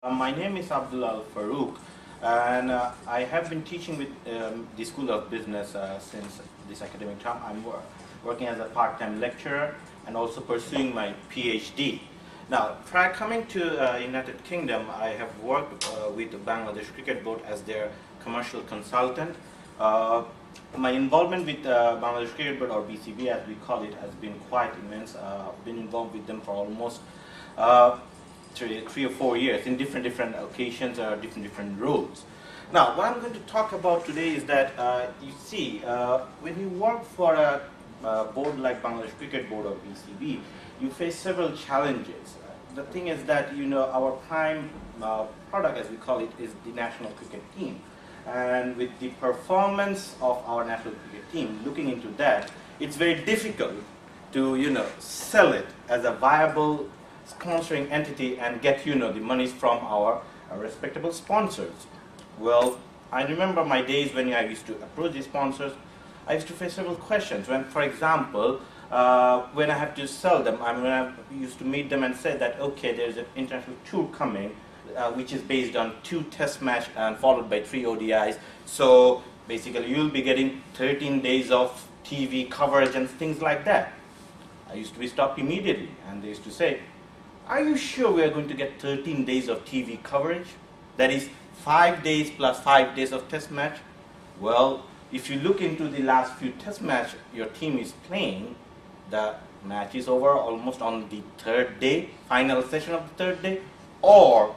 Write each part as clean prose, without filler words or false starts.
My name is Abdullah Farouk, and I have been teaching with the School of Business since this academic term. I'm working as a part-time lecturer and also pursuing my PhD. Now, prior coming to United Kingdom, I have worked with the Bangladesh Cricket Board as their commercial consultant. My involvement with Bangladesh Cricket Board, or BCB as we call it, has been quite immense. I've been involved with them for almost 3 or 4 years in different occasions or different roles. Now, what I'm going to talk about today is that you see, when you work for a board like Bangladesh Cricket Board or BCB, you face several challenges. The thing is that our prime product, as we call it, is the national cricket team, and with the performance of our national cricket team, looking into that, it's very difficult to sell it as a viable sponsoring entity and get the monies from our respectable sponsors. Well, I remember my days when I used to approach the sponsors. I used to face several questions when, for example, when I have to sell them, when I used to meet them and say that, okay, there's an international tour coming, which is based on 2 test match and followed by 3 ODIs. So basically you'll be getting 13 days of TV coverage and things like that. I used to be stopped immediately, and they used to say, are you sure we are going to get 13 days of TV coverage? That is 5 days plus 5 days of test match? Well, if you look into the last few test match your team is playing, the match is over almost on the 3rd day, final session of the 3rd day, or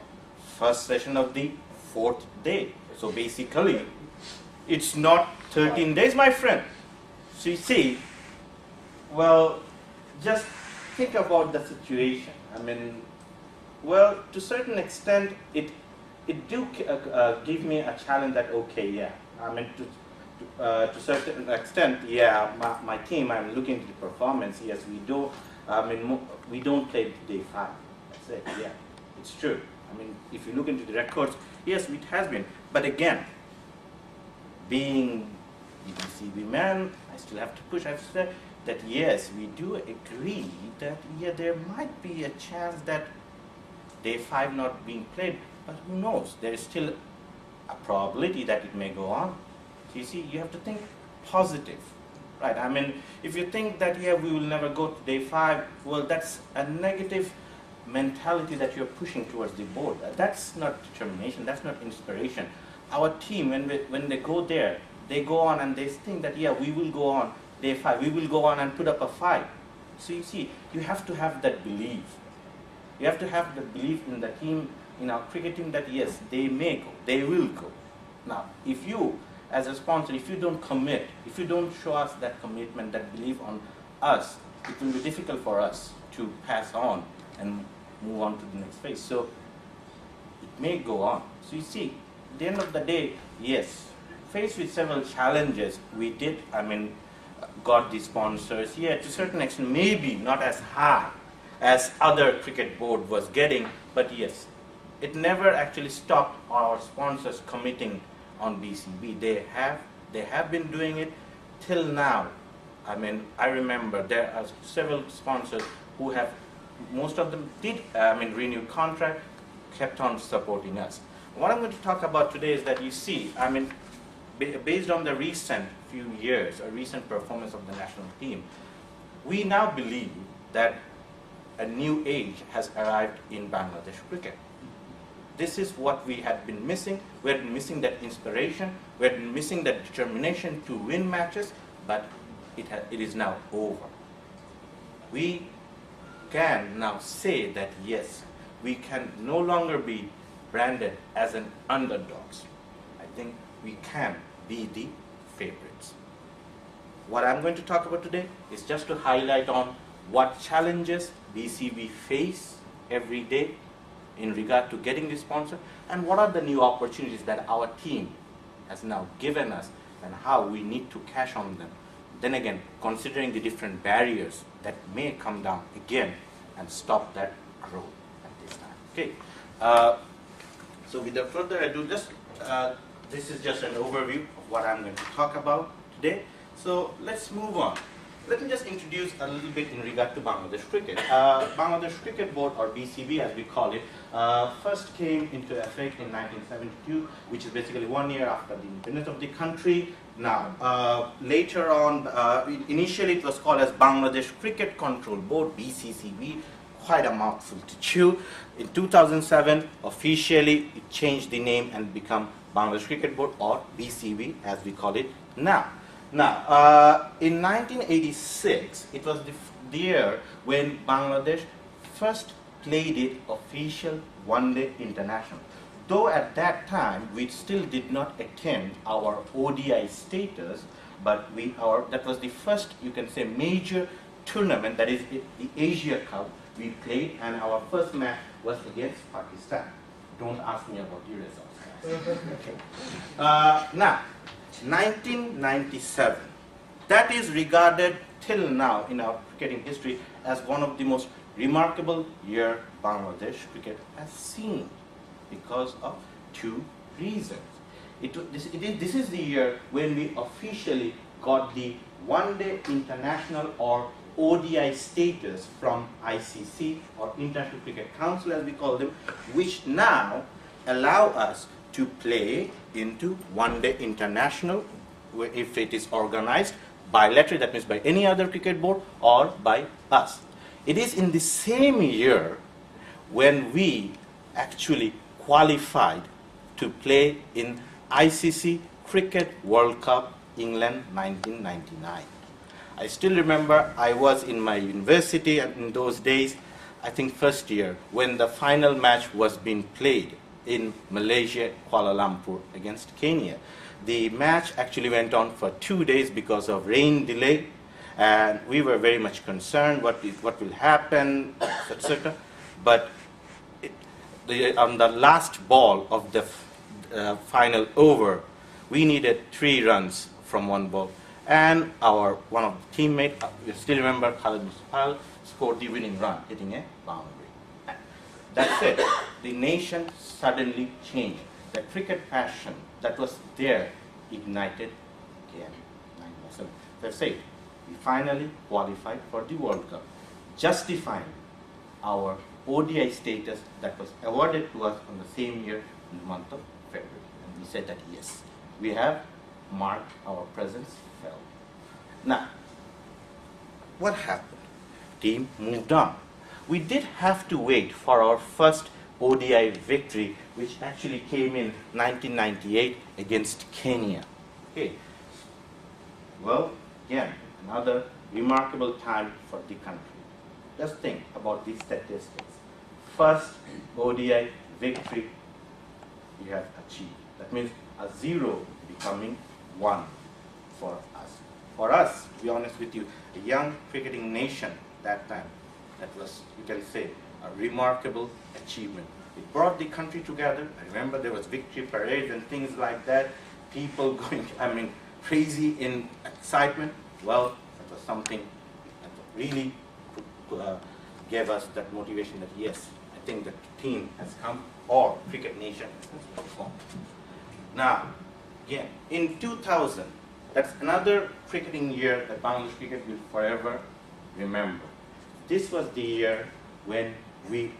first session of the 4th day. So basically, it's not 13 days, my friend. So you see, well, just think about the situation. Well, to a certain extent, it do give me a challenge that, okay, yeah, to a certain extent, yeah, my team, I'm looking at the performance. Yes, we don't play day 5. That's it. Yeah, it's true. If you look into the records, yes, it has been. But again, being the BCB man, I still have to push. I have to say that yes, we do agree that yeah, there might be a chance that day 5 not being played, but who knows? There is still a probability that it may go on. So you see, you have to think positive, right? If you think that yeah, we will never go to day 5, well, that's a negative mentality that you're pushing towards the board. That's not determination. That's not inspiration. Our team, when they go there, they go on and they think that yeah, we will go on day 5. We will go on and put up a fight. So you see, you have to have that belief. You have to have the belief in the team, in our cricket team, that yes, they may go, they will go. Now, if you, as a sponsor, if you don't commit, if you don't show us that commitment, that belief on us, it will be difficult for us to pass on and move on to the next phase. So it may go on. So you see, at the end of the day, yes, faced with several challenges, we did, got the sponsors, yeah, to a certain extent, maybe not as high as other cricket board was getting, but yes, it never actually stopped our sponsors committing on BCB. They have been doing it till now. I remember there are several sponsors who have, most of them did renew contract, kept on supporting us. What I'm going to talk about today is that you see, based on the recent few years or recent performance of the national team, we now believe that a new age has arrived in Bangladesh cricket. This is what we had been missing. We had been missing that inspiration. We had been missing that determination to win matches, but it is now over. We can now say that yes, we can no longer be branded as an underdogs. I think we can be the favorites. What I'm going to talk about today is just to highlight on what challenges BCB face every day in regard to getting the sponsor, and what are the new opportunities that our team has now given us and how we need to cash on them. Then again, considering the different barriers that may come down again and stop that growth at this time. Okay. So without further ado, this is just an overview of what I'm going to talk about today. So let's move on. let me just introduce a little bit in regard to Bangladesh cricket. Bangladesh Cricket Board, or BCB as we call it, first came into effect in 1972, which is basically 1 year after the independence of the country. Now, later on, initially it was called as Bangladesh Cricket Control Board, BCCB, quite a mouthful to chew. In 2007, officially it changed the name and become Bangladesh Cricket Board, or BCB as we call it now. Now, in 1986, it was the year when Bangladesh first played its official one-day international. Though at that time, we still did not attain our ODI status, but that was the first, you can say, major tournament, that is the Asia Cup, we played, and our first match was against Pakistan. Don't ask me about the results. Okay. Now, 1997. That is regarded till now in our cricketing history as one of the most remarkable year Bangladesh cricket has seen because of two reasons. This is the year when we officially got the one-day international or ODI status from ICC, or International Cricket Council as we call them, which now allow us to play into one-day international if it is organized bilaterally, that means by any other cricket board or by us. It is in the same year when we actually qualified to play in ICC Cricket World Cup England 1999. I still remember I was in my university in those days, I think first year, when the final match was being played in Malaysia, Kuala Lumpur against Kenya. The match actually went on for 2 days because of rain delay, and we were very much concerned what will happen, etc. But on the last ball of the final over, we needed 3 runs from one ball, and one of the teammates, we still remember, Khalid Musafal, scored the winning run, hitting a boundary. That's it. The nation suddenly changed. The cricket passion that was there ignited again. 1997. That's it. We finally qualified for the World Cup, justifying our ODI status that was awarded to us on the same year in the month of February. And we said that yes, we have marked our presence well. Now, what happened? Team moved on. We did have to wait for our first ODI victory, which actually came in 1998 against Kenya. Okay. Well, again, another remarkable time for the country. Just think about these statistics. First ODI victory we have achieved. That means a 0 becoming 1 for us. For us, to be honest with you, a young cricketing nation that time, that was, you can say, a remarkable achievement. It brought the country together. I remember there was victory parades and things like that. People going, crazy in excitement. Well, that was something that really gave us that motivation that yes, I think the team has come, or cricket nation has performed. Now, again, in 2000, that's another cricketing year that Bangladesh cricket will forever remember. This was the year when we